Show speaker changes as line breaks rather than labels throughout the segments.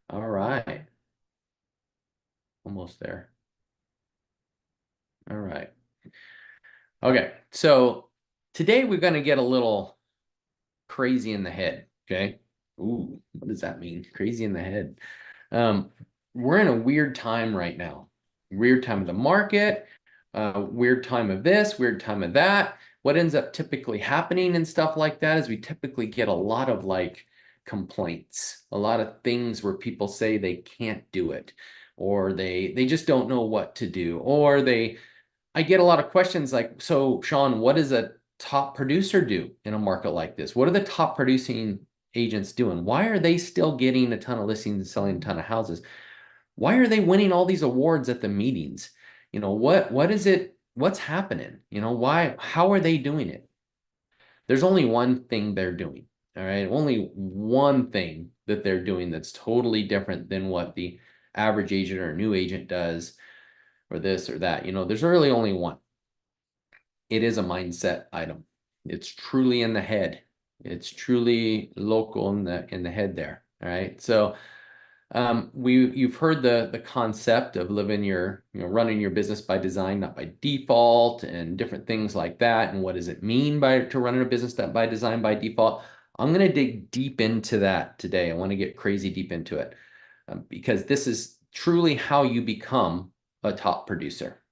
All right. Almost there. All right. Okay. So today we're going to get a little crazy in the head. Okay. Ooh, what does that mean? Crazy in the head. Um, we're in a weird time right now. Weird time of the market, weird time of this, weird time of that. What ends up typically happening and stuff like that is we typically get a lot of like complaints, a lot of things where people say they can't do it, or they just don't know what to do, or I get a lot of questions like, so Sean, what does a top producer do in a market like this? What are the top producing agents doing? Why are they still getting a ton of listings and selling a ton of houses? Why are they winning all these awards at the meetings? What is it? What's happening? How are they doing it? There's only one thing they're doing. All right. Only one thing that they're doing that's totally different than what the average agent or new agent does, or this or that. There's really only one. It is a mindset item. It's truly in the head. It's truly local in the head there. All right. So you've heard the concept of running your business by design, not by default, and different things like that. And what does it mean to running a business that by design by default? I'm going to dig deep into that today. I want to get crazy deep into it because this is truly how you become a top producer.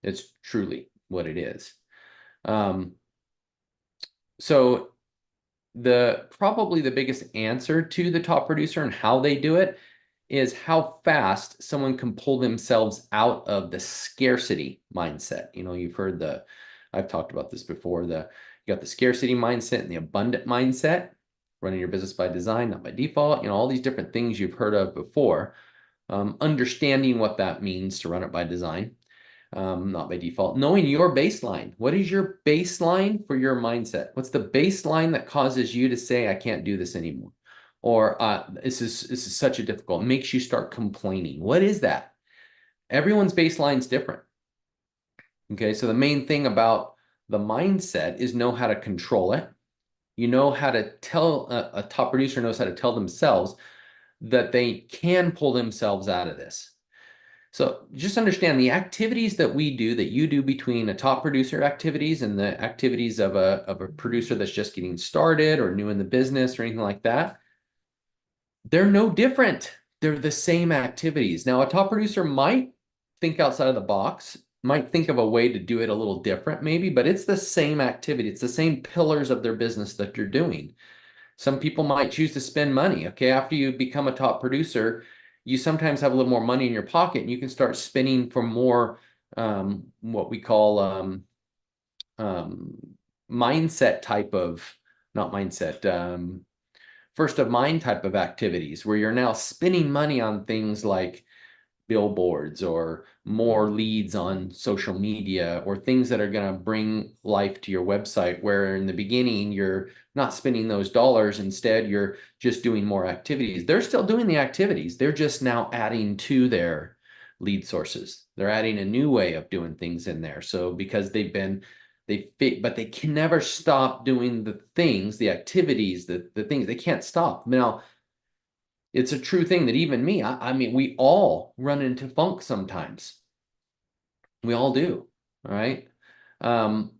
It's truly what it is. Um, so probably the biggest answer to the top producer and how they do it is how fast someone can pull themselves out of the scarcity mindset. I've talked about this before. You got the scarcity mindset and the abundant mindset, running your business by design, not by default. All these different things you've heard of before. Understanding what that means to run it by design, not by default. Knowing your baseline. What is your baseline for your mindset? What's the baseline that causes you to say, I can't do this anymore? Or this is such a difficult, makes you start complaining. What is that? Everyone's baseline is different. Okay, so the main thing about the mindset is know how to control it. You know how to tell a top producer knows how to tell themselves that they can pull themselves out of this. So just understand the activities that we do, that you do between a top producer activities and the activities of a producer that's just getting started or new in the business or anything like that. They're no different. They're the same activities. Now, a top producer might think outside of the box, might think of a way to do it a little different, maybe, but it's the same activity. It's the same pillars of their business that you're doing. Some people might choose to spend money. Okay, after you become a top producer, you sometimes have a little more money in your pocket and you can start spending for more what we call um, mindset type of, not mindset, first of mind type of activities where you're now spending money on things like billboards or more leads on social media or things that are going to bring life to your website, where in the beginning you're not spending those dollars. Instead, you're just doing more activities. They're still doing the activities. They're just now adding to their lead sources. They're adding a new way of doing things in there. So because they fit, but they can never stop doing the things, the activities, the things. They can't stop. Now, it's a true thing that even me, I mean, we all run into funk sometimes. We all do. All right. Um,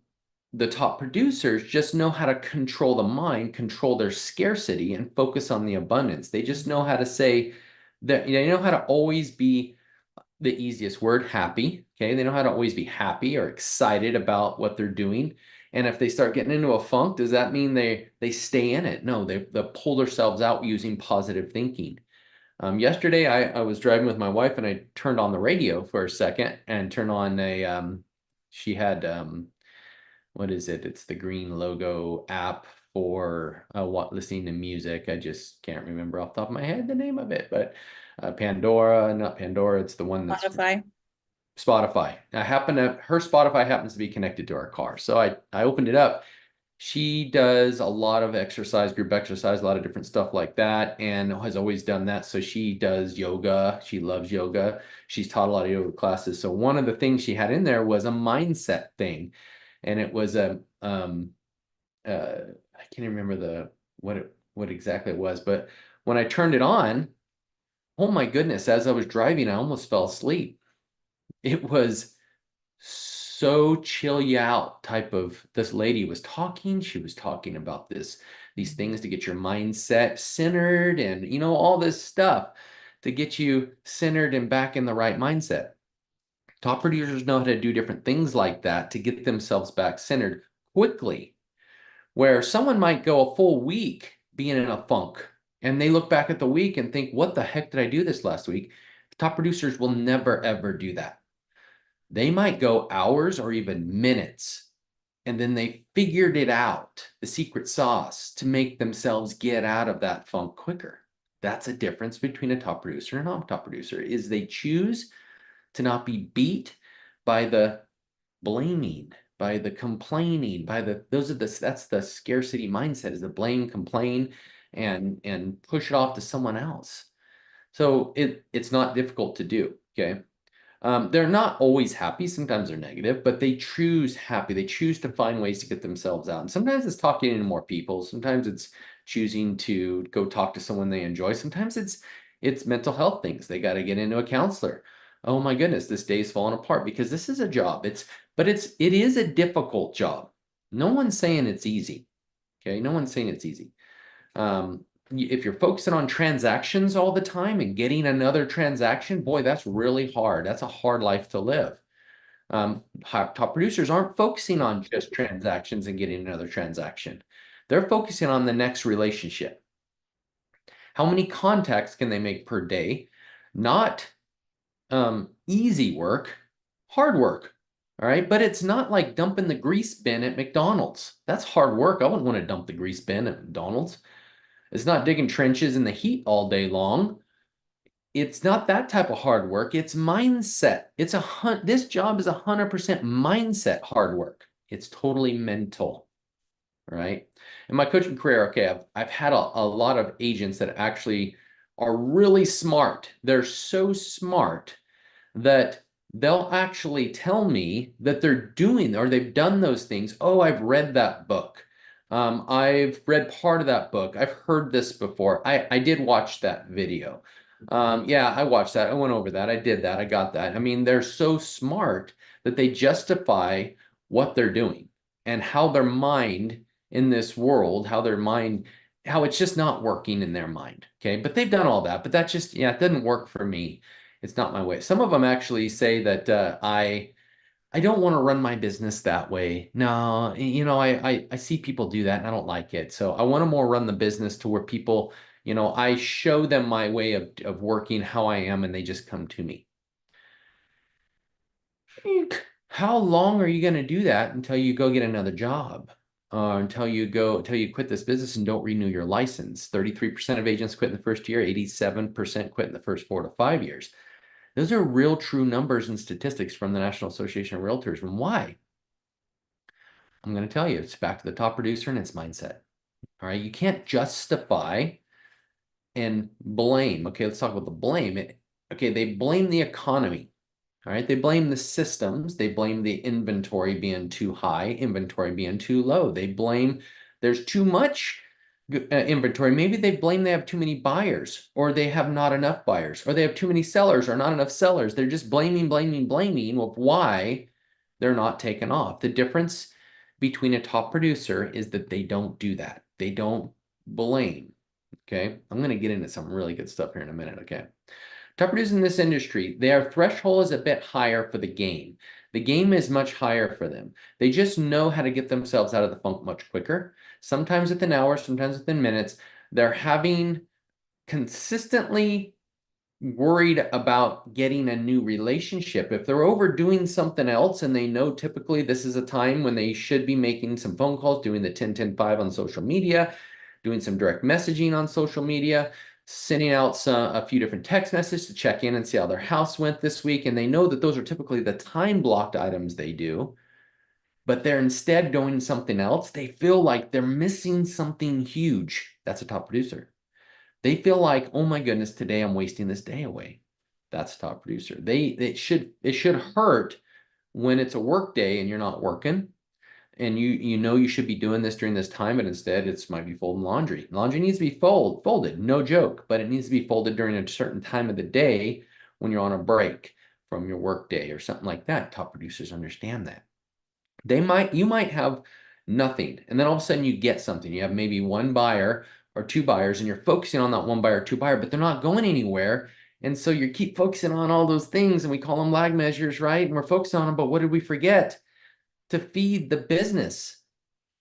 the top producers just know how to control the mind, control their scarcity, and focus on the abundance. They just know how to say that, they know how to always be the easiest word, happy. Okay. They know how to always be happy or excited about what they're doing. And if they start getting into a funk, does that mean they stay in it? No, they pull themselves out using positive thinking. Yesterday, I was driving with my wife and I turned on the radio for a second and turned on she had, what is it? It's the green logo app for listening to music. I just can't remember off the top of my head the name of it, but Pandora, not Pandora, it's the one that's
Spotify.
Spotify. Her Spotify happens to be connected to our car. So I opened it up. She does a lot of exercise, group exercise, a lot of different stuff like that, and has always done that. So she does yoga. She loves yoga. She's taught a lot of yoga classes. So one of the things she had in there was a mindset thing, and it was I can't even remember what exactly it was, but when I turned it on, Oh my goodness, as I was driving, I almost fell asleep. It was so chill you out type of this lady was talking. She was talking about these things to get your mindset centered and all this stuff to get you centered and back in the right mindset. Top producers know how to do different things like that to get themselves back centered quickly, where someone might go a full week being in a funk and they look back at the week and think, what the heck did I do this last week? Top producers will never, ever do that. They might go hours or even minutes, and then they figured it out, the secret sauce to make themselves get out of that funk quicker. That's a difference between a top producer and a non-top producer, is they choose to not be beat by the blaming, by the complaining, by that's the scarcity mindset, is the blame, complain, and push it off to someone else. So it's not difficult to do. Okay. They're not always happy. Sometimes they're negative, but they choose happy. They choose to find ways to get themselves out. And sometimes it's talking to more people. Sometimes it's choosing to go talk to someone they enjoy. Sometimes it's mental health things. They got to get into a counselor. Oh my goodness, this day's falling apart because this is a job. It is a difficult job. No one's saying it's easy. Okay, no one's saying it's easy. If you're focusing on transactions all the time and getting another transaction, boy, that's really hard. That's a hard life to live. Top producers aren't focusing on just transactions and getting another transaction. They're focusing on the next relationship. How many contacts can they make per day? Not easy work, hard work. All right. But it's not like dumping the grease bin at McDonald's. That's hard work. I wouldn't want to dump the grease bin at McDonald's. It's not digging trenches in the heat all day long. It's not that type of hard work. It's mindset. This job is 100% mindset hard work. It's totally mental, right? In my coaching career, okay, I've had a lot of agents that actually are really smart. They're so smart that they'll actually tell me that they're doing or they've done those things. Oh, I've read that book. I've read part of that book. I've heard this before. I did watch that video. Yeah, I watched that. I went over that. I did that. I got that. I mean, they're so smart that they justify what they're doing and how their mind in this world, how it's just not working in their mind. Okay. But they've done all that. But that just, yeah, it doesn't work for me. It's not my way. Some of them actually say that I don't want to run my business that way. No, I see people do that and I don't like it. So I want to more run the business to where people, I show them my way of working, how I am, and they just come to me. How long are you going to do that until you go get another job? Until you quit this business and don't renew your license. 33% of agents quit in the first year, 87% quit in the first 4 to 5 years. Those are real true numbers and statistics from the National Association of Realtors. And why? I'm going to tell you, it's back to the top producer and its mindset. All right. You can't justify and blame. Okay. Let's talk about the blame. Okay. They blame the economy. All right. They blame the systems. They blame the inventory being too high, inventory being too low. They blame there's too much inventory. Maybe they blame they have too many buyers, or they have not enough buyers, or they have too many sellers or not enough sellers. They're just blaming of why they're not taken off. The difference between a top producer is that they don't do that. They don't blame. Okay. I'm going to get into some really good stuff here in a minute. Okay. Top producers in this industry, their threshold is a bit higher for the game. The game is much higher for them. They just know how to get themselves out of the funk much quicker. Sometimes within hours, sometimes within minutes. They're having consistently worried about getting a new relationship. If they're overdoing something else and they know typically this is a time when they should be making some phone calls, doing the 10-10-5 on social media, doing some direct messaging on social media, sending out a few different text messages to check in and see how their house went this week. And they know that those are typically the time blocked items they do, but they're instead doing something else. They feel like they're missing something huge. That's a top producer. They feel like, oh my goodness, today I'm wasting this day away. That's a top producer. It should hurt when it's a work day and you're not working. and you know you should be doing this during this time, but instead it's might be folding laundry. Laundry needs to be folded, no joke, but it needs to be folded during a certain time of the day when you're on a break from your work day or something like that. Top producers understand that. You might have nothing, and then all of a sudden you get something. You have maybe one buyer or two buyers, and you're focusing on that one buyer or two buyer, but they're not going anywhere. And so you keep focusing on all those things, and we call them lag measures, right? And we're focused on them, but what did we forget? To feed the business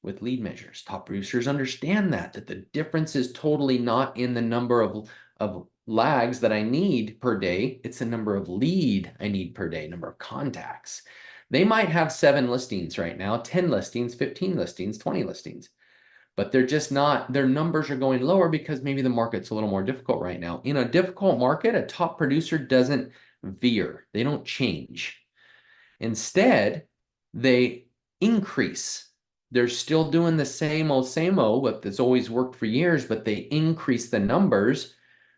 with lead measures. Top producers understand that the difference is totally not in the number of lags that I need per day. It's the number of lead I need per day, number of contacts. They might have 7 listings right now, 10 listings, 15 listings, 20 listings, but they're just not, their numbers are going lower because maybe the market's a little more difficult right now. In a difficult market, a top producer doesn't veer. They don't change. Instead, they increase. They're still doing the same old, but that's always worked for years, but they increase the numbers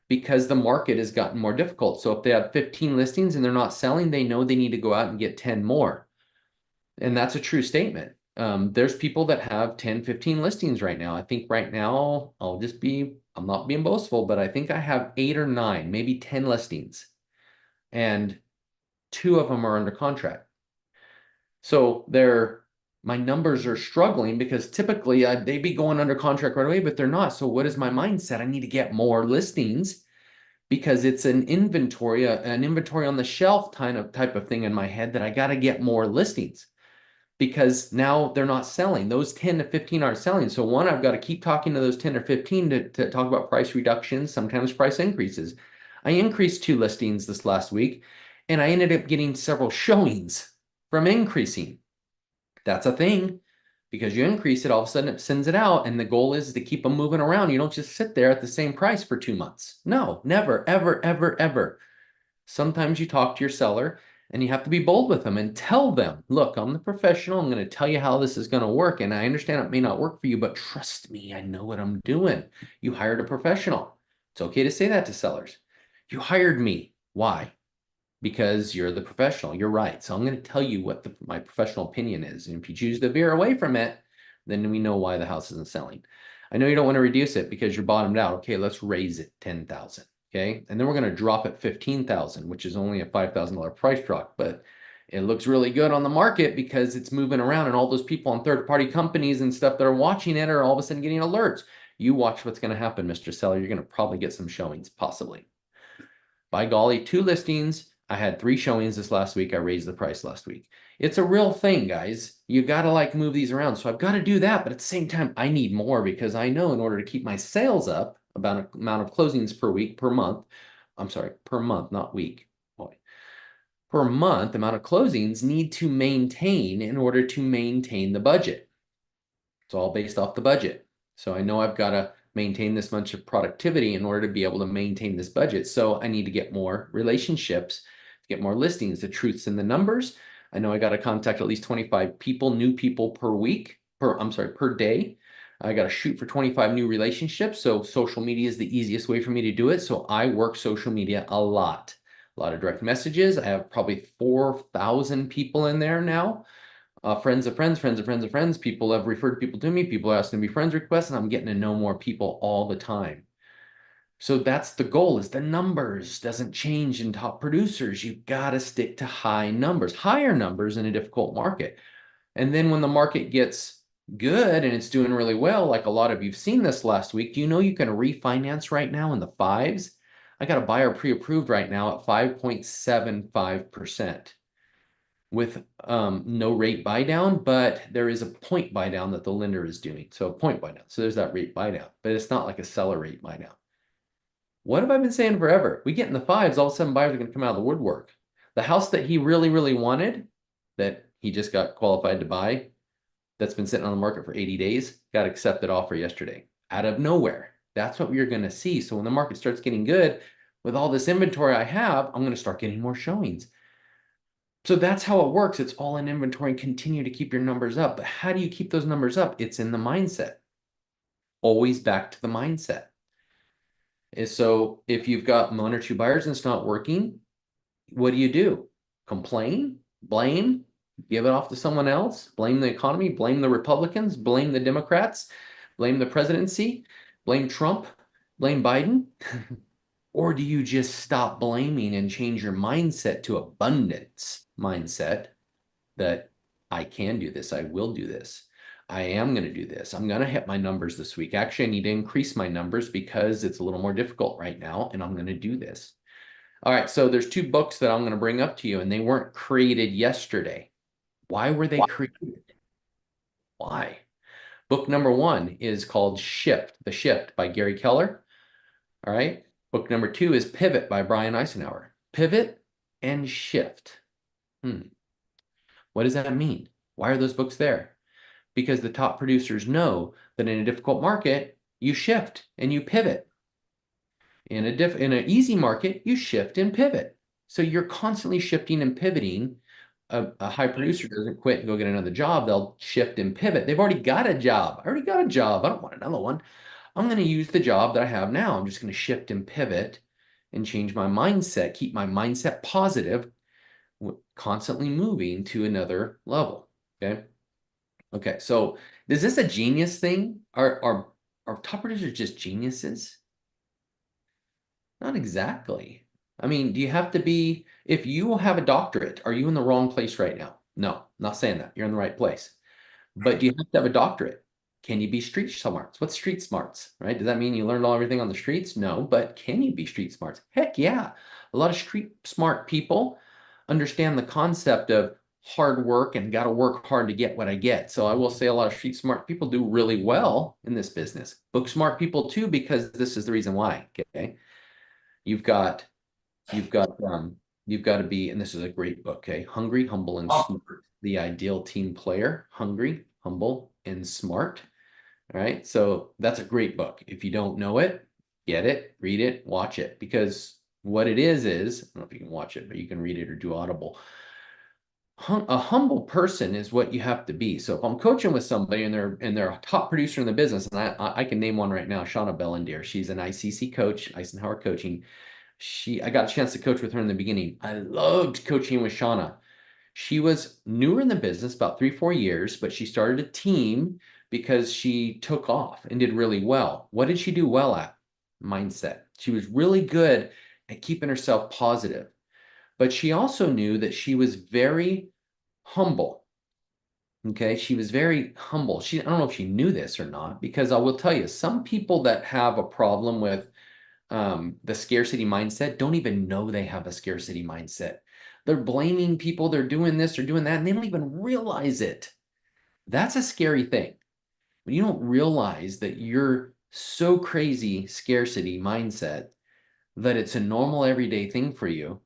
because the market has gotten more difficult. So if they have 15 listings and they're not selling, they know they need to go out and get 10 more. And that's a true statement. There's people that have 10, 15 listings right now. I think right now, I'm not being boastful, but I think I have 8 or 9, maybe 10 listings. And 2 of them are under contract. So my numbers are struggling because typically they'd be going under contract right away, but they're not. So what is my mindset? I need to get more listings because it's an inventory on the shelf type of thing in my head that I got to get more listings because now they're not selling. Those 10 to 15 aren't selling. So one, I've got to keep talking to those 10 or 15 to talk about price reductions, sometimes price increases. I increased 2 listings this last week and I ended up getting several showings from increasing. That's a thing because you increase it, all of a sudden it sends it out. And the goal is to keep them moving around. You don't just sit there at the same price for 2 months. No, never, ever, ever, ever. Sometimes you talk to your seller and you have to be bold with them and tell them, look, I'm the professional. I'm going to tell you how this is going to work. And I understand it may not work for you, but trust me, I know what I'm doing. You hired a professional. It's okay to say that to sellers. You hired me. Why? Because you're the professional. You're right. So I'm going to tell you what my professional opinion is. And if you choose to veer away from it, then we know why the house isn't selling. I know you don't want to reduce it because you're bottomed out. Okay, let's raise it 10,000. Okay, and then we're going to drop it 15,000, which is only a $5,000 price drop, but it looks really good on the market because it's moving around and all those people on third-party companies and stuff that are watching it are all of a sudden getting alerts. You watch what's going to happen, Mr. Seller. You're going to probably get some showings, possibly. By golly, 2 listings. I had 3 showings this last week. I raised the price last week. It's a real thing, guys. You got to move these around. So I've got to do that. But at the same time, I need more because I know in order to keep my sales up, about an amount of closings per week, per month. I'm sorry, per month, not week. Boy. Per month, amount of closings need to maintain in order to maintain the budget. It's all based off the budget. So I know I've got to maintain this much of productivity in order to be able to maintain this budget. So I need to get more relationships, get more listings. The truth's in the numbers. I know I got to contact at least 25 people, new people per day. I got to shoot for 25 new relationships. So social media is the easiest way for me to do it. So I work social media a lot of direct messages. I have probably 4,000 people in there now. Friends of friends, friends of friends of friends. People have referred people to me. People are asking me friends requests, and I'm getting to know more people all the time. So that's the goal, is the numbers doesn't change in top producers. You've got to stick to high numbers, higher numbers in a difficult market. And then when the market gets good and it's doing really well, like a lot of you've seen this last week, do you know you can refinance right now in the 5s? I got a buyer pre-approved right now at 5.75%. With no rate buy down, but there is a point buy down that the lender is doing. So a point buy down. So there's that rate buy down, but it's not like a seller rate buy down. What have I been saying forever? We get in the 5s, all of a sudden buyers are going to come out of the woodwork. The house that he really, really wanted, that he just got qualified to buy, that's been sitting on the market for 80 days, got accepted offer yesterday out of nowhere. That's what we're going to see. So when the market starts getting good, with all this inventory I have, I'm going to start getting more showings. So that's how it works. It's all in inventory and continue to keep your numbers up. But how do you keep those numbers up? It's in the mindset. Always back to the mindset. So if you've got 1 or 2 buyers and it's not working, what do? Complain? Blame? Give it off to someone else, blame the economy, blame the Republicans, blame the Democrats, blame the presidency, blame Trump, blame Biden? Or do you just stop blaming and change your mindset to abundance mindset that I can do this, I will do this. I am going to do this. I'm going to hit my numbers this week. Actually, I need to increase my numbers because it's a little more difficult right now, and I'm going to do this. All right, so there's two books that I'm going to bring up to you, and they weren't created yesterday. Why were they created? Why? Book number one is called Shift, The Shift by Gary Keller. All right. Book number two is Pivot by Brian Eisenhower. Pivot and shift. What does that mean? Why are those books there? Because the top producers know that in a difficult market, you shift and you pivot. In an easy market, you shift and pivot. So you're constantly shifting and pivoting. A high producer doesn't quit and go get another job. They'll shift and pivot. They've already got a job. I already got a job. I don't want another one. I'm going to use the job that I have now. I'm just going to shift and pivot and change my mindset, keep my mindset positive, constantly moving to another level. Okay. Okay. So is this a genius thing? Are top producers just geniuses? Not exactly. I mean, do you have to be, if you have a doctorate, are you in the wrong place right now? No, not saying that. You're in the right place. But do you have to have a doctorate? Can you be street smarts? What's street smarts, right? Does that mean you learned everything on the streets? No, but can you be street smarts? Heck yeah. A lot of street smart people understand the concept of hard work and got to work hard to get what I get. So I will say a lot of street smart people do really well in this business. Book smart people too, because this is the reason why. Okay. You've got You've got to be, and this is a great book, okay? Hungry, Humble, and Smart. The Ideal Team Player. Hungry, Humble, and Smart. All right. So that's a great book. If you don't know it, get it, read it, watch it. Because what it is, I don't know if you can watch it, but you can read it or do Audible. A humble person is what you have to be. So if I'm coaching with somebody and they're a top producer in the business, and I can name one right now, Shauna Bellendier. She's an ICC coach, Eisenhower Coaching. I got a chance to coach with her in the beginning. I loved coaching with Shauna. She was newer in the business, about 3-4 years, but she started a team because she took off and did really well. What did she do well at? Mindset. She was really good at keeping herself positive, but she also knew that she was very humble. Okay, she was very humble. I don't know if she knew this or not, because I will tell you, some people that have a problem with the scarcity mindset don't even know they have a scarcity mindset. They're blaming people, they're doing this or doing that, and they don't even realize it. That's a scary thing. When you don't realize that you're so crazy scarcity mindset that it's a normal everyday thing for you.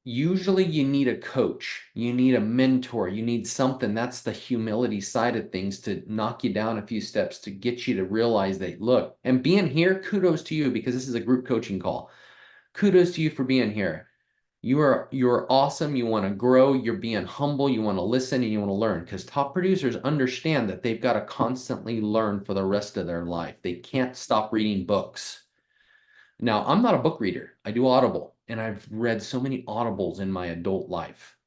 Usually you need a coach, you need a mentor, you need something. That's the humility side of things to knock you down a few steps to get you to realize that, look, and being here, kudos to you because this is a group coaching call. Kudos to you for being here. You're awesome. You want to grow. You're being humble. You want to listen and you want to learn because top producers understand that they've got to constantly learn for the rest of their life. They can't stop reading books. Now, I'm not a book reader. I do Audible, and I've read so many Audibles in my adult life.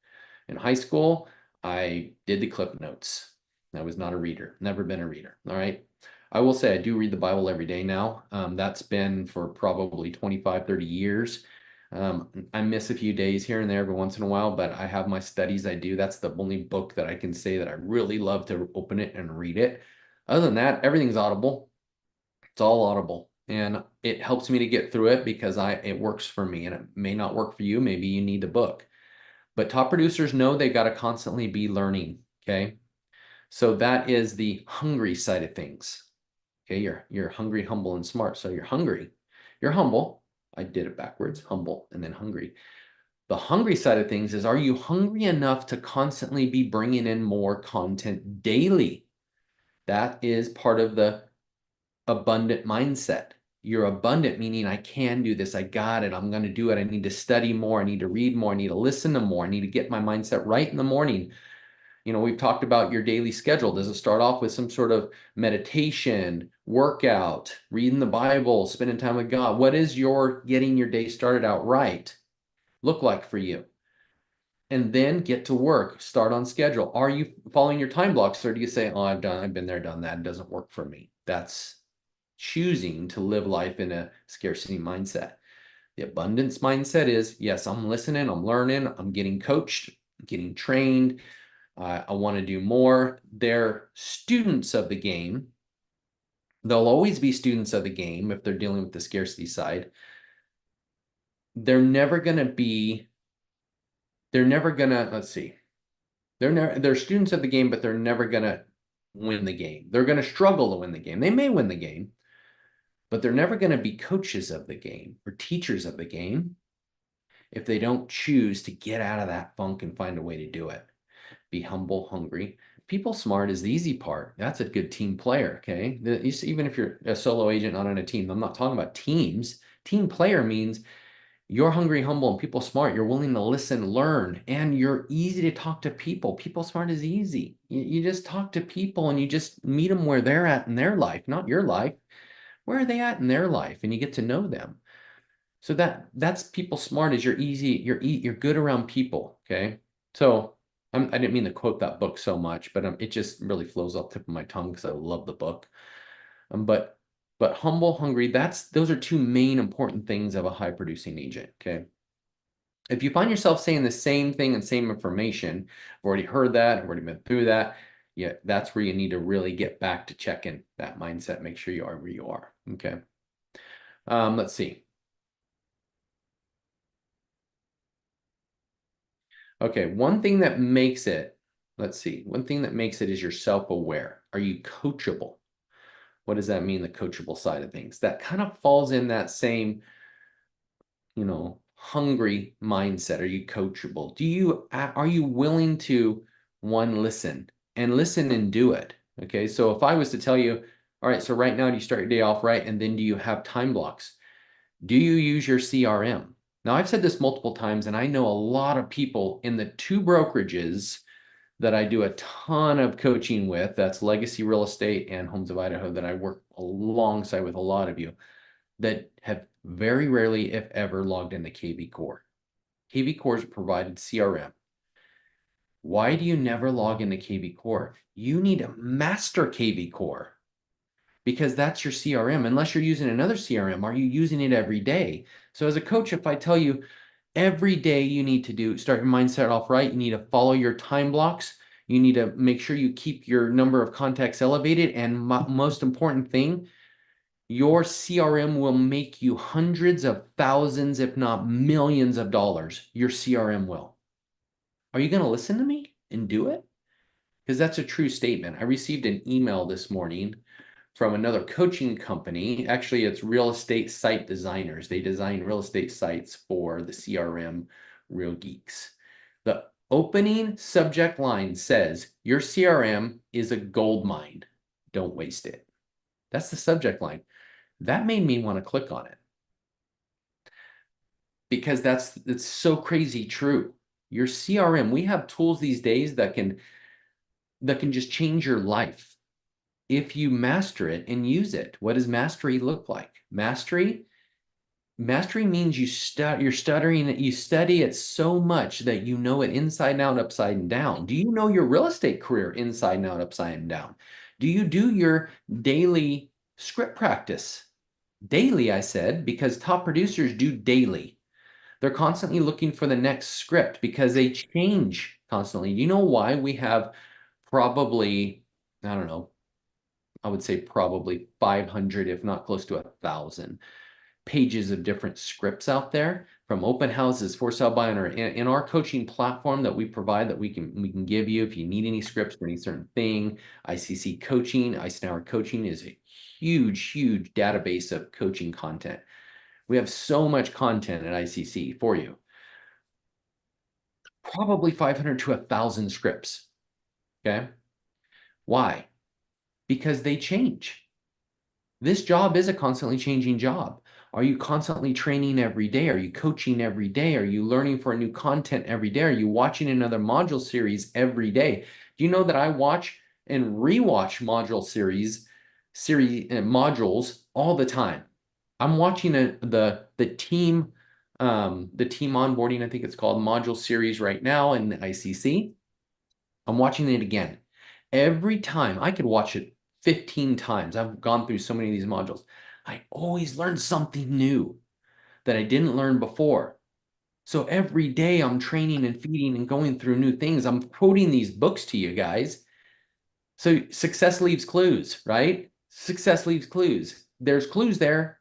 In high school, I did the Cliff Notes. I was not a reader, never been a reader. All right. I will say I do read the Bible every day now. That's been for probably 25, 30 years. I miss a few days here and there every once in a while, but I have my studies I do. That's the only book that I can say that I really love to open it and read it. Other than that, everything's Audible. It's all Audible. And it helps me to get through it because it works for me and it may not work for you. Maybe you need the book. But top producers know they've got to constantly be learning. Okay. So that is the hungry side of things. Okay. You're hungry, humble, and smart. So you're hungry. You're humble. I did it backwards, humble, and then hungry. The hungry side of things is, are you hungry enough to constantly be bringing in more content daily? That is part of the abundant mindset. You're abundant, meaning I can do this. I got it. I'm going to do it. I need to study more. I need to read more. I need to listen to more. I need to get my mindset right in the morning. We've talked about your daily schedule. Does it start off with some sort of meditation, workout, reading the Bible, spending time with God? What is your getting your day started out right look like for you? and then get to work, start on schedule. Are you following your time blocks, or do you say, oh, I've been there, done that, it doesn't work for me? That's choosing to live life in a scarcity mindset. The abundance mindset is, yes, I'm listening, I'm learning, I'm getting coached, getting trained. I want to do more. They're students of the game. They'll always be students of the game if they're dealing with the scarcity side. They're never going to be, they're never going to, let's see, they're students of the game, but they're never going to win the game. They're going to struggle to win the game. They may win the game, but they're never going to be coaches of the game or teachers of the game if they don't choose to get out of that funk and find a way to do it. Be humble, hungry. People smart is the easy part. That's a good team player, okay? Even if you're a solo agent, not on a team, I'm not talking about teams. Team player means you're hungry, humble, and people smart. You're willing to listen, learn, and you're easy to talk to people. People smart is easy. You just talk to people and you just meet them where they're at in their life, not your life. Where are they at in their life? And you get to know them. So that's people smart is you're easy, you're good around people, okay? So I didn't mean to quote that book so much, but it just really flows off the tip of my tongue because I love the book. But humble, hungry, those are two main important things of a high producing agent, okay? If you find yourself saying the same thing and same information, I've already heard that, I've already been through that, yeah, that's where you need to really get back to checking that mindset, make sure you are where you are, okay? Let's see. Okay, one thing that makes it, let's see, one thing that makes it is you're self-aware. Are you coachable? What does that mean, the coachable side of things? That kind of falls in that same, hungry mindset. Are you coachable? Are you willing to, one, listen and do it? Okay, so if I was to tell you, all right, so right now, do you start your day off right? And then do you have time blocks? Do you use your CRM? Now, I've said this multiple times, and I know a lot of people in the two brokerages that I do a ton of coaching with, that's Legacy Real Estate and Homes of Idaho, that I work alongside with a lot of you, that have very rarely, if ever, logged into KV Core. KV Core's provided CRM. Why do you never log into KV Core? You need to master KV Core because that's your CRM. Unless you're using another CRM, are you using it every day? So as a coach, if I tell you every day you need to start your mindset off right, you need to follow your time blocks, you need to make sure you keep your number of contacts elevated, and most important thing, your CRM will make you hundreds of thousands, if not millions of dollars. Your CRM will. Are you going to listen to me and do it? Because that's a true statement. I received an email this morning from another coaching company. Actually, it's real estate site designers. They design real estate sites for the CRM real geeks. The opening subject line says, your CRM is a gold mine. Don't waste it. That's the subject line. That made me want to click on it because it's so crazy true. Your CRM, we have tools these days that can just change your life if you master it and use it. What does mastery look like? Mastery means you're stuttering it, you study it so much that you know it inside out, upside and down. Do you know your real estate career inside and out, upside and down? Do you do your daily script practice? Daily, I said, because top producers do daily. They're constantly looking for the next script because they change constantly. Do you know why we have probably, I don't know, I would say probably 500, if not close to 1,000 pages of different scripts out there, from open houses, for sale by owner, in our coaching platform that we provide, that we can give you if you need any scripts for any certain thing. ICC coaching, Eisenhower coaching is a huge database of coaching content. We have so much content at ICC for you. Probably 500 to 1,000 scripts. Okay. Why? Because they change. This job is a constantly changing job. Are you constantly training every day? Are you coaching every day? Are you learning for new content every day? Are you watching another module series every day? Do you know that I watch and rewatch modules all the time? I'm watching the team the team onboarding, I think it's called module series right now in the ICC. I'm watching it again. Every time I could watch it 15 times. I've gone through so many of these modules. I always learn something new that I didn't learn before. So every day I'm training and feeding and going through new things. I'm quoting these books to you guys. So success leaves clues, right? Success leaves clues. There's clues there.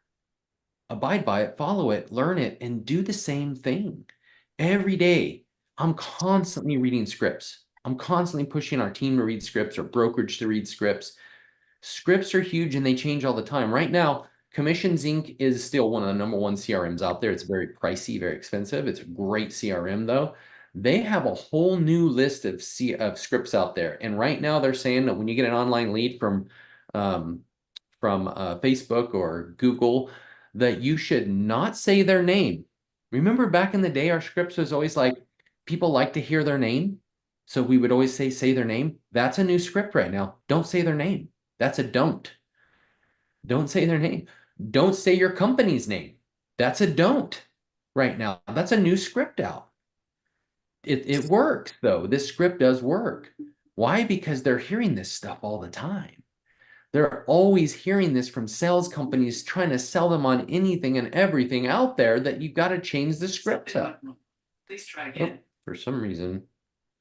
Abide by it, follow it, learn it, and do the same thing. Every day, I'm constantly reading scripts. I'm constantly pushing our team to read scripts or brokerage to read scripts. Scripts are huge and they change all the time. Right now, Commissions Inc. is still one of the number one CRMs out there. It's very pricey, very expensive. It's a great CRM though. They have a whole new list of scripts out there. And right now they're saying that when you get an online lead um, from Facebook or Google, that you should not say their name. Remember back in the day, our scripts was always like, people like to hear their name. So we would always say their name. That's a new script right now. Don't say their name. That's a don't. Don't say their name. Don't say your company's name. That's a don't right now. That's a new script out. It works though. This script does work. Why? Because they're hearing this stuff all the time. They're always hearing this from sales companies trying to sell them on anything and everything out there that you've got to change the script up.
Please try again.
Oh, for some reason.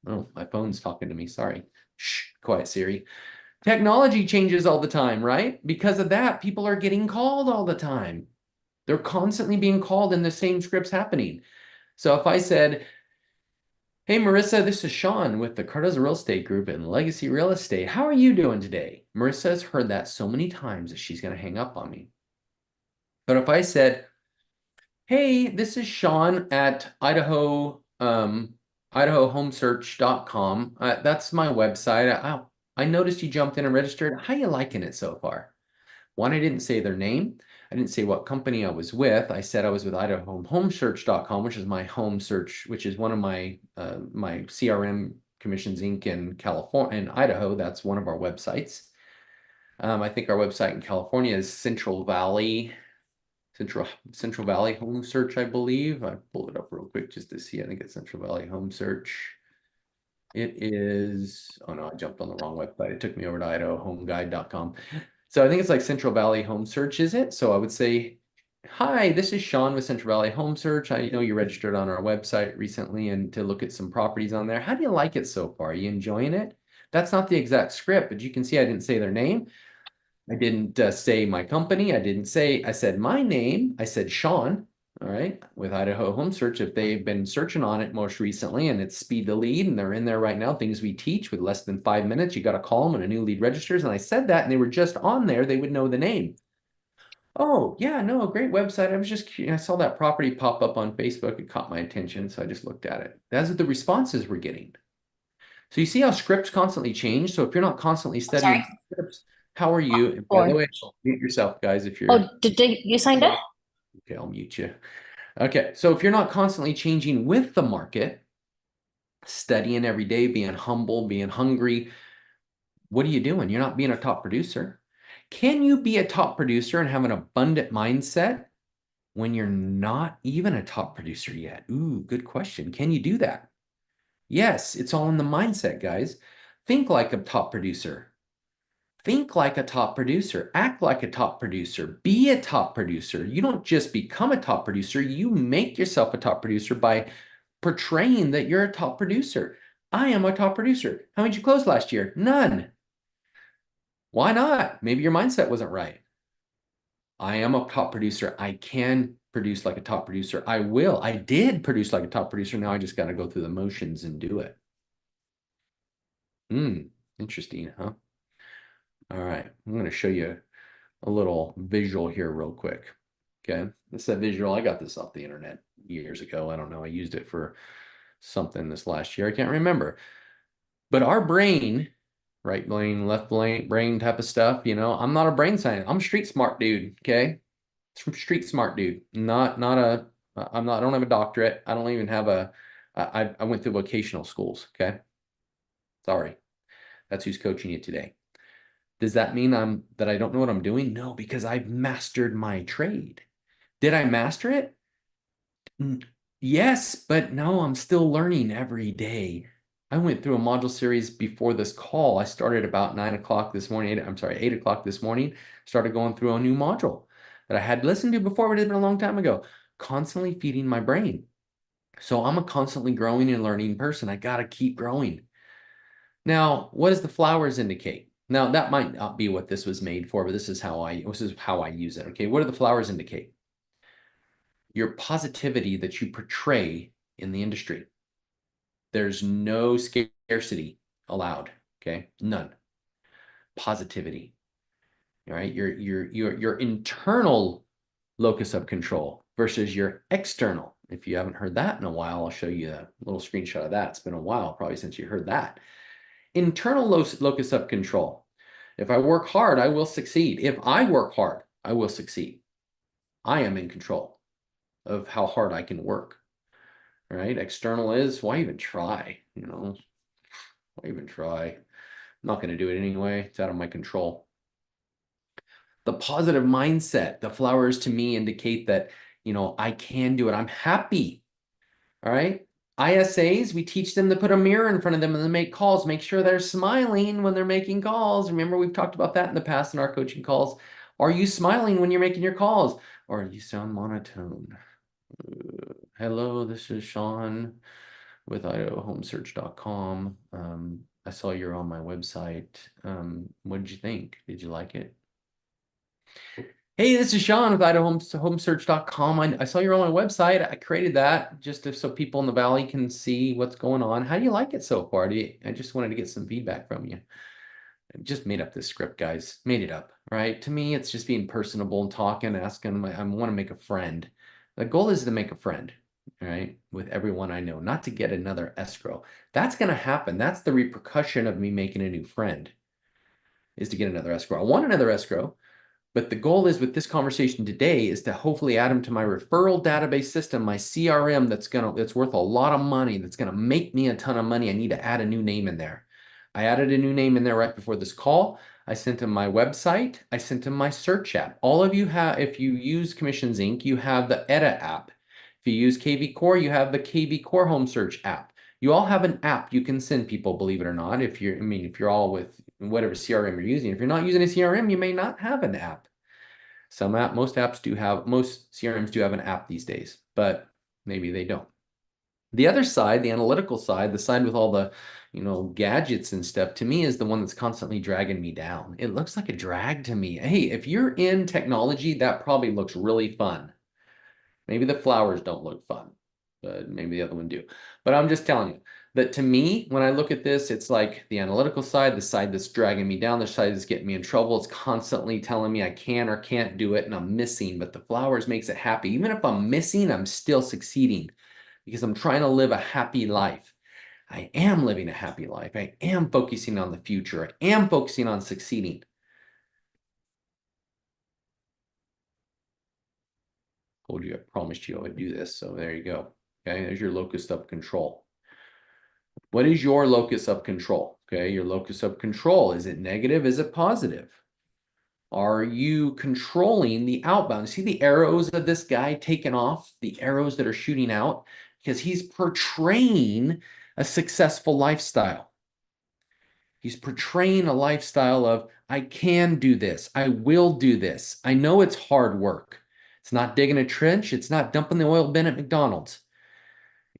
Oh, my phone's talking to me. Sorry. Shh, quiet Siri. Technology changes all the time, right? Because of that, people are getting called all the time. They're constantly being called and the same script's happening. So if I said, hey, Marissa, this is Sean with the Cardozo Real Estate Group and Legacy Real Estate. How are you doing today? Marissa has heard that so many times that she's going to hang up on me. But if I said, hey, this is Sean at IdahoHomesearch.com. That's my website. I noticed you jumped in and registered. How you liking it so far? One, I didn't say their name. I didn't say what company I was with. I said I was with IdahoHomesearch.com, which is my home search, which is one of my my CRM Commissions Inc. in California and Idaho. That's one of our websites. I think our website in California is Central Valley Home Search, I believe. I pulled it up real quick just to see. I think it's Central Valley Home Search. It is, oh no, I jumped on the wrong website. It took me over to IdahoHomeGuide.com. So I think it's like Central Valley Home Search, is it? So I would say, hi, this is Sean with Central Valley Home Search. I know you registered on our website recently and to look at some properties on there. How do you like it so far? Are you enjoying it? That's not the exact script, but you can see I didn't say their name. I didn't say my company. I said my name. I said Sean, all right, with Idaho Home Search. If they've been searching on it most recently and it's speed to lead and they're in there right now, things we teach with less than 5 minutes, you got to call them when a new lead registers. And I said that and they were just on there, they would know the name. Oh, yeah, no, great website. I was just curious. I saw that property pop up on Facebook. It caught my attention, so I just looked at it. That's what the responses we're getting. So you see how scripts constantly change. So if you're not constantly studying scripts, how are you? And by the way, mute yourself, guys, if you're
You signed up?
okay, I'll mute you. Okay, so if you're not constantly changing with the market, studying every day, being humble, being hungry, what are you doing? You're not being a top producer. Can you be a top producer and have an abundant mindset when you're not even a top producer yet? Ooh, good question. Can you do that? Yes, it's all in the mindset, guys. Think like a top producer. Think like a top producer. Act like a top producer. Be a top producer. You don't just become a top producer. You make yourself a top producer by portraying that you're a top producer. I am a top producer. How many did you close last year? None. Why not? Maybe your mindset wasn't right. I am a top producer. I can produce like a top producer. I will. I did produce like a top producer. Now I just got to go through the motions and do it. Interesting, huh? All right. I'm going to show you a little visual here real quick. Okay. This is a visual. I got this off the internet years ago. I don't know. I used it for something this last year. I can't remember. But our brain, right brain, left brain type of stuff, I'm not a brain scientist. I'm a street smart dude. Okay. It's from street smart dude. I don't have a doctorate. I don't even have I went through vocational schools. Okay. Sorry. That's who's coaching you today. Does that mean that I don't know what I'm doing? No, because I've mastered my trade. Did I master it? Yes, but no, I'm still learning every day. I went through a module series before this call. I started about 9 o'clock this morning. I'm sorry, 8 o'clock this morning. Started going through a new module that I had listened to before, but it had been a long time ago. Constantly feeding my brain. So I'm a constantly growing and learning person. I got to keep growing. Now, what does the flowers indicate? Now, that might not be what this was made for, but this is how I use it. Okay, what do the flowers indicate? Your positivity that you portray in the industry. There's no scarcity allowed. Okay, none. Positivity. All right, your internal locus of control versus your external. If you haven't heard that in a while, I'll show you a little screenshot of that. It's been a while, probably since you heard that. Internal locus of control. If I work hard, I will succeed. If I work hard, I will succeed. I am in control of how hard I can work. Right? External is, why even try? Why even try? I'm not going to do it anyway. It's out of my control. The positive mindset, the flowers to me indicate that, I can do it. I'm happy. All right. ISAs, we teach them to put a mirror in front of them and then make calls. Make sure they're smiling when they're making calls. Remember, we've talked about that in the past in our coaching calls. Are you smiling when you're making your calls? Or you sound monotone? Hello, this is Sean with idahohomesearch.com. I saw you're on my website. What did you think? Did you like it? Hey, this is Sean with idahohomesearch.com. I saw you're on my website. I created that just so people in the Valley can see what's going on. How do you like it so far? I just wanted to get some feedback from you. I just made up this script, guys. Made it up, right? To me, it's just being personable and talking, asking. I want to make a friend. The goal is to make a friend, right? With everyone I know, not to get another escrow. That's going to happen. That's the repercussion of me making a new friend, is to get another escrow. I want another escrow. But the goal is with this conversation today is to hopefully add them to my referral database system, my CRM that's worth a lot of money, that's gonna make me a ton of money. I need to add a new name in there. I added a new name in there right before this call. I sent him my website. I sent him my search app. All of you have, if you use Commissions Inc., you have the Edit app. If you use KV Core, you have the KV Core Home Search app. You all have an app you can send people, believe it or not. If you're all with whatever CRM you're using. If you're not using a CRM, you may not have an app. Most CRMs do have an app these days, but maybe they don't. The other side, the analytical side, the side with all the, gadgets and stuff, to me is the one that's constantly dragging me down. It looks like a drag to me. Hey, if you're in technology, that probably looks really fun. Maybe the flowers don't look fun, but maybe the other one do. But I'm just telling you that to me, when I look at this, it's like the analytical side, the side that's dragging me down, the side that's getting me in trouble. It's constantly telling me I can or can't do it and I'm missing, but the flowers makes it happy. Even if I'm missing, I'm still succeeding because I'm trying to live a happy life. I am living a happy life. I am focusing on the future. I am focusing on succeeding. Told you, I promised you I would do this. So there you go. Okay, there's your locus of control. What is your locus of control? Okay, your locus of control. Is it negative? Is it positive? Are you controlling the outbound? See the arrows of this guy taking off, the arrows that are shooting out? Because he's portraying a successful lifestyle. He's portraying a lifestyle of, I can do this. I will do this. I know it's hard work. It's not digging a trench. It's not dumping the oil bin at McDonald's.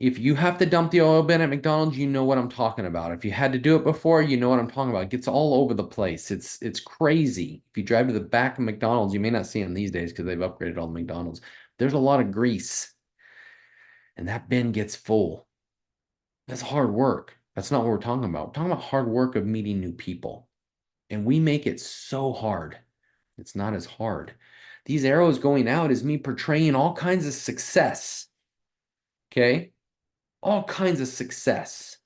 If you have to dump the oil bin at McDonald's, you know what I'm talking about. If you had to do it before, you know what I'm talking about. It gets all over the place. It's crazy. If you drive to the back of McDonald's, you may not see them these days because they've upgraded all the McDonald's. There's a lot of grease, and that bin gets full. That's hard work. That's not what we're talking about. We're talking about hard work of meeting new people. And we make it so hard. It's not as hard. These arrows going out is me portraying all kinds of success. Okay? All kinds of success,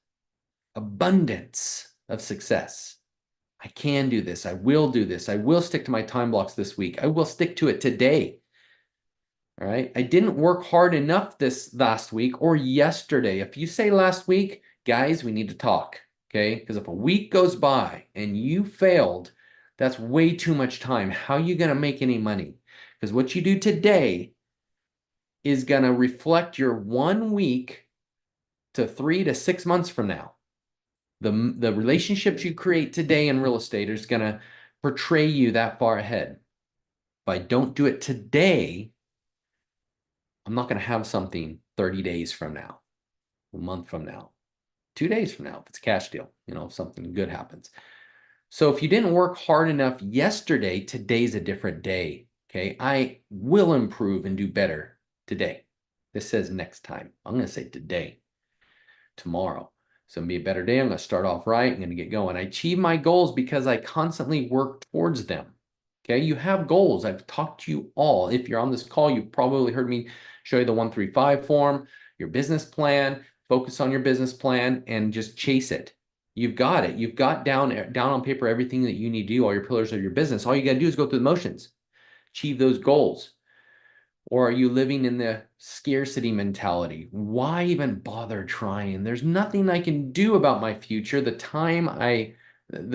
abundance of success. I can do this. I will do this. I will stick to my time blocks this week. I will stick to it today. All right. I didn't work hard enough this last week or yesterday. If you say last week, guys, we need to talk. Okay. Because if a week goes by and you failed, that's way too much time. How are you going to make any money? Because what you do today is going to reflect your 1 week to 3 to 6 months from now. The relationships you create today in real estate is going to portray you that far ahead. If I don't do it today, I'm not going to have something 30 days from now, a month from now, 2 days from now, if it's a cash deal, if something good happens. So if you didn't work hard enough yesterday, today's a different day. Okay. I will improve and do better today. This says next time. I'm going to say today, tomorrow. So it'll be a better day. I'm going to start off right. I'm going to get going. I achieve my goals because I constantly work towards them. Okay. You have goals. I've talked to you all. If you're on this call, you've probably heard me show you the 135 form, your business plan, focus on your business plan and just chase it. You've got it. You've got down on paper everything that you need to do, all your pillars of your business. All you got to do is go through the motions, achieve those goals. Or are you living in the scarcity mentality? Why even bother trying? There's nothing I can do about my future. The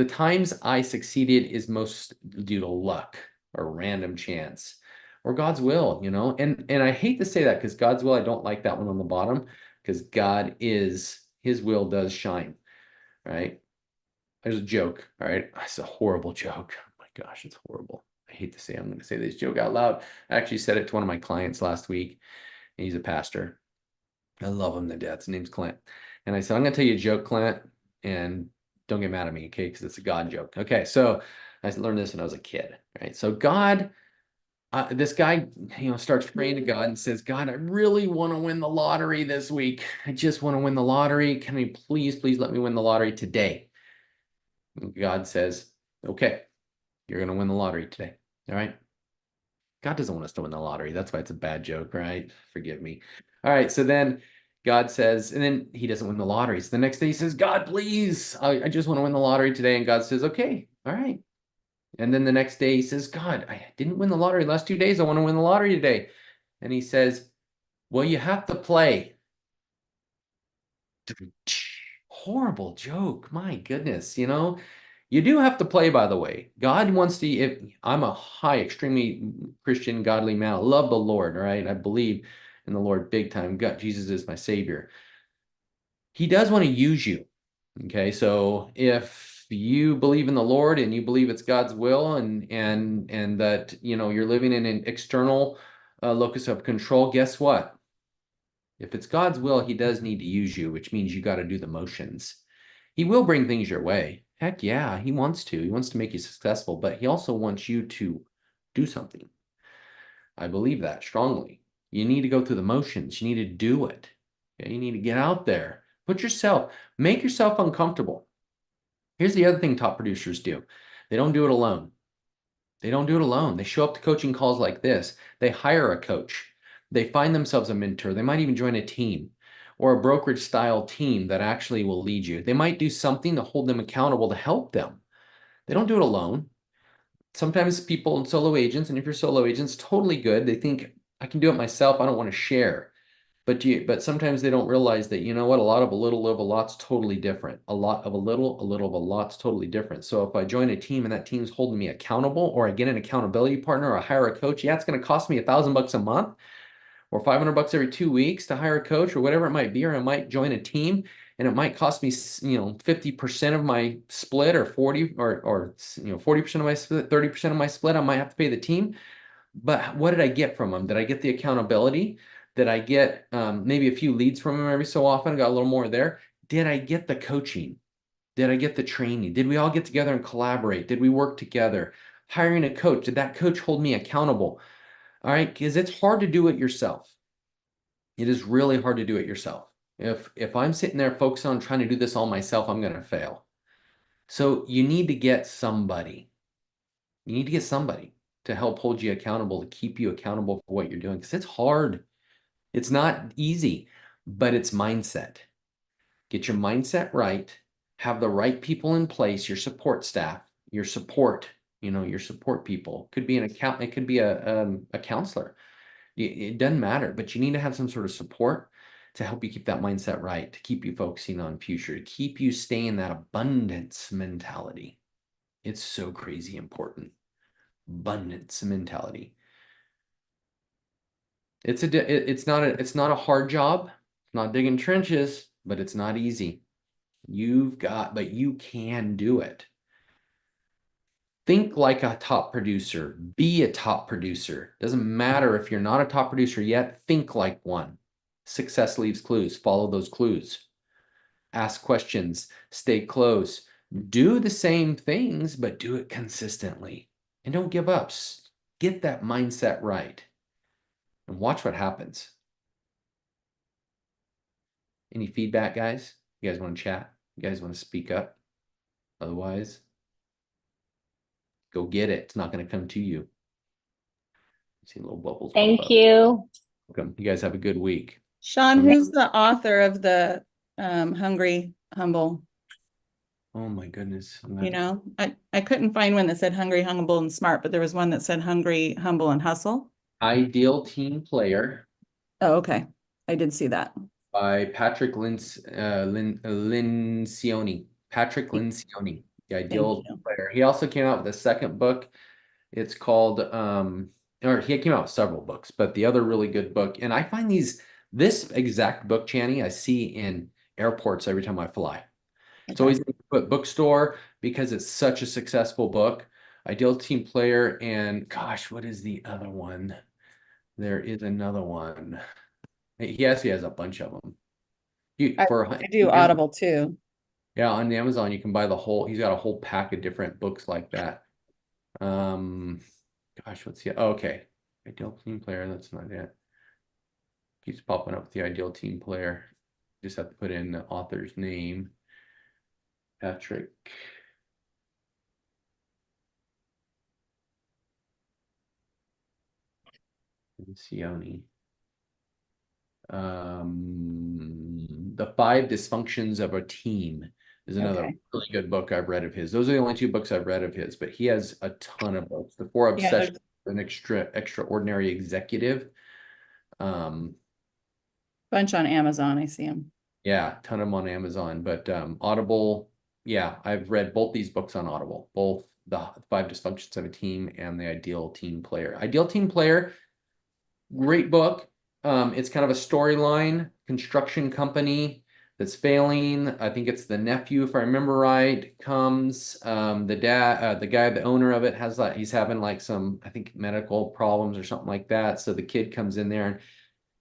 times I succeeded is most due to luck or random chance or God's will, And I hate to say that because God's will, I don't like that one on the bottom because his will does shine, right? There's a joke, all right? It's a horrible joke. Oh my gosh, it's horrible. I hate to say I'm going to say this joke out loud. I actually said it to one of my clients last week. He's a pastor. I love him to death. His name's Clint. And I said, I'm going to tell you a joke, Clint, and don't get mad at me, okay? Because it's a God joke. Okay, so I learned this when I was a kid, right? So God, this guy, starts praying to God and says, God, I really want to win the lottery this week. I just want to win the lottery. Can you please let me win the lottery today? And God says, okay, you're going to win the lottery today. All right. God doesn't want us to win the lottery. That's why it's a bad joke, right? Forgive me. All right. So then God says, and then he doesn't win the lottery. So the next day he says, God, please, I just want to win the lottery today. And God says, okay, all right. And then the next day he says, God, I didn't win the lottery the last 2 days. I want to win the lottery today. And he says, well, you have to play. Horrible joke. My goodness, You do have to play, by the way. God wants to, if I'm a extremely Christian, godly man, I love the Lord, right? I believe in the Lord big time. God, Jesus is my savior. He does want to use you. Okay. So if you believe in the Lord and you believe it's God's will and that, you're living in an external locus of control, guess what? If it's God's will, he does need to use you, which means you got to do the motions. He will bring things your way. Heck yeah, he wants to. He wants to make you successful, but he also wants you to do something. I believe that strongly. You need to go through the motions. You need to do it. Okay? You need to get out there. Make yourself uncomfortable. Here's the other thing top producers do. They don't do it alone. They don't do it alone. They show up to coaching calls like this. They hire a coach. They find themselves a mentor. They might even join a team or a brokerage style team that actually will lead you. They might do something to hold them accountable to help them. They don't do it alone. Sometimes people and solo agents, and if you're solo agents, totally good. They think, I can do it myself. I don't want to share. But sometimes they don't realize that, you know what, a lot of a little of a lot's totally different. A lot of a little of a lot's totally different. So if I join a team and that team's holding me accountable, or I get an accountability partner or I hire a coach, yeah, it's going to cost me $1,000 a month or $500 every 2 weeks to hire a coach or whatever it might be, or I might join a team and it might cost me, 50% of my split or 40 or 40% of my split, 30% of my split, I might have to pay the team. But what did I get from them? Did I get the accountability? Did I get maybe a few leads from them every so often? Got a little more there. Did I get the coaching? Did I get the training? Did we all get together and collaborate? Did we work together? Hiring a coach, did that coach hold me accountable? All right, because it's hard to do it yourself. It is really hard to do it yourself. If I'm sitting there focused on trying to do this all myself, I'm going to fail. So you need to get somebody. You need to get somebody to help hold you accountable, to keep you accountable for what you're doing. Because it's hard. It's not easy, but it's mindset. Get your mindset right. Have the right people in place, your support staff, your support, your support people. Could be an account, it could be a counselor. It doesn't matter, but you need to have some sort of support to help you keep that mindset right, to keep you focusing on future, to keep you staying in that abundance mentality. It's so crazy important. Abundance mentality. It's not a hard job. It's not digging trenches, but it's not easy. But you can do it. Think like a top producer. Be a top producer. Doesn't matter if you're not a top producer yet, think like one. Success leaves clues. Follow those clues. Ask questions. Stay close. Do the same things, but do it consistently. And don't give up. Get that mindset right. And watch what happens. Any feedback, guys? You guys want to chat? You guys want to speak up? Otherwise, go get it. It's not going to come to you. See little bubbles pop
Thank
up.
you.
Welcome. You guys have a good week.
Sean, who's the author of the Hungry, Humble?
Oh my goodness.
You know, I couldn't find one that said Hungry, Humble, and Smart, but there was one that said Hungry, Humble, and Hustle.
Ideal Team Player
Oh, okay. I did see that.
by Patrick Lencioni. Patrick Lencioni, the Ideal Team Player. He also came out with a second book. It's called or he came out with several books, but the other really good book, and I find this exact book, Channy, I see in airports every time I fly. It's always in the bookstore because it's such a successful book. Ideal Team Player, and gosh, what is the other one? There is another one. He actually has a bunch of them.
I do Audible too.
Yeah, on Amazon you can buy he's got a whole pack of different books like that. Gosh, what's the okay. Ideal Team Player, that's not it. Keeps popping up with the Ideal Team Player. Just have to put in the author's name. Patrick. Lencioni. The Five Dysfunctions of a Team is another really good book I've read of his. Those are the only two books I've read of his, but he has a ton of books. The Four Obsessions of an Extraordinary Executive.
Bunch on Amazon, I see them.
Yeah, ton of them on Amazon, but Audible, yeah, I've read both these books on Audible, both the Five Dysfunctions of a Team and the Ideal Team Player. Ideal Team Player, great book. It's kind of a storyline, construction company that's failing. I think it's the nephew, if I remember right, comes. The dad, the guy, the owner of it has he's having like some, I think, medical problems or something like that. So the kid comes in there,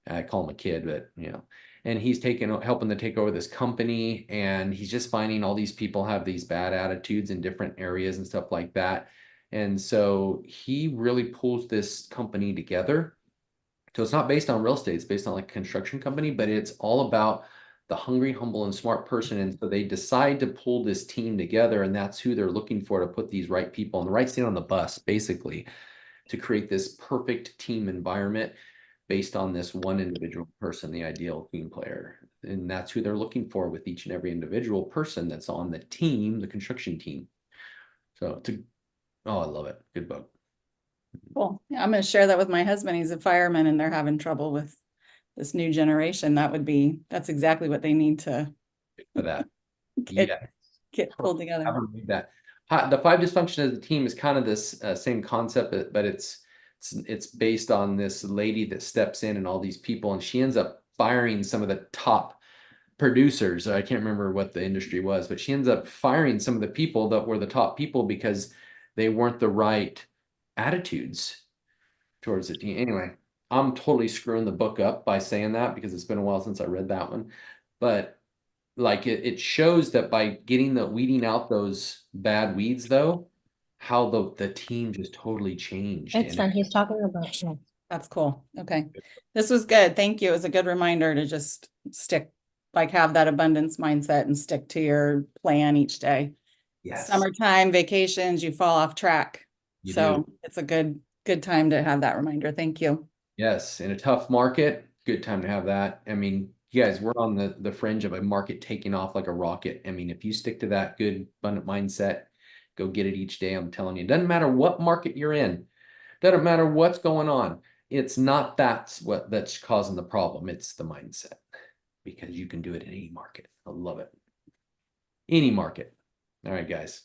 and I call him a kid, but you know, and he's helping to take over this company, and he's just finding all these people have these bad attitudes in different areas and stuff like that. And so he really pulls this company together. So it's not based on real estate, it's based on like a construction company, but it's all about the hungry, humble, and smart person. And so they decide to pull this team together, and that's who they're looking for to put these right people on the right seat on the bus, basically, to create this perfect team environment based on this one individual person, the ideal team player. And that's who they're looking for with each and every individual person that's on the team, the construction team. So I love it. Good book.
Cool. Yeah, I'm going to share that with my husband. He's a fireman and they're having trouble with this new generation. That's exactly what they need to
for that.
get pulled together.
I haven't read that. The Five Dysfunctions of the Team is kind of this same concept, but it's based on this lady that steps in and all these people, and she ends up firing some of the top producers. I can't remember what the industry was, but she ends up firing some of the people that were the top people because they weren't the right attitudes towards the team. Anyway, I'm totally screwing the book up by saying that because it's been a while since I read that one. But like it shows that by weeding out those bad weeds, though, how the team just totally changed.
It's fun. He's talking about.
That's cool. Okay. This was good. Thank you. It was a good reminder to just have that abundance mindset and stick to your plan each day. Yes. Summertime, vacations, you fall off track. It's a good time to have that reminder. Thank you.
Yes. In a tough market, good time to have that. I mean, you guys, we're on the fringe of a market taking off like a rocket. I mean, if you stick to that good abundant mindset, go get it each day. I'm telling you, it doesn't matter what market you're in, doesn't matter what's going on. It's not that's causing the problem. It's the mindset, because you can do it in any market. I love it. Any market. All right, guys.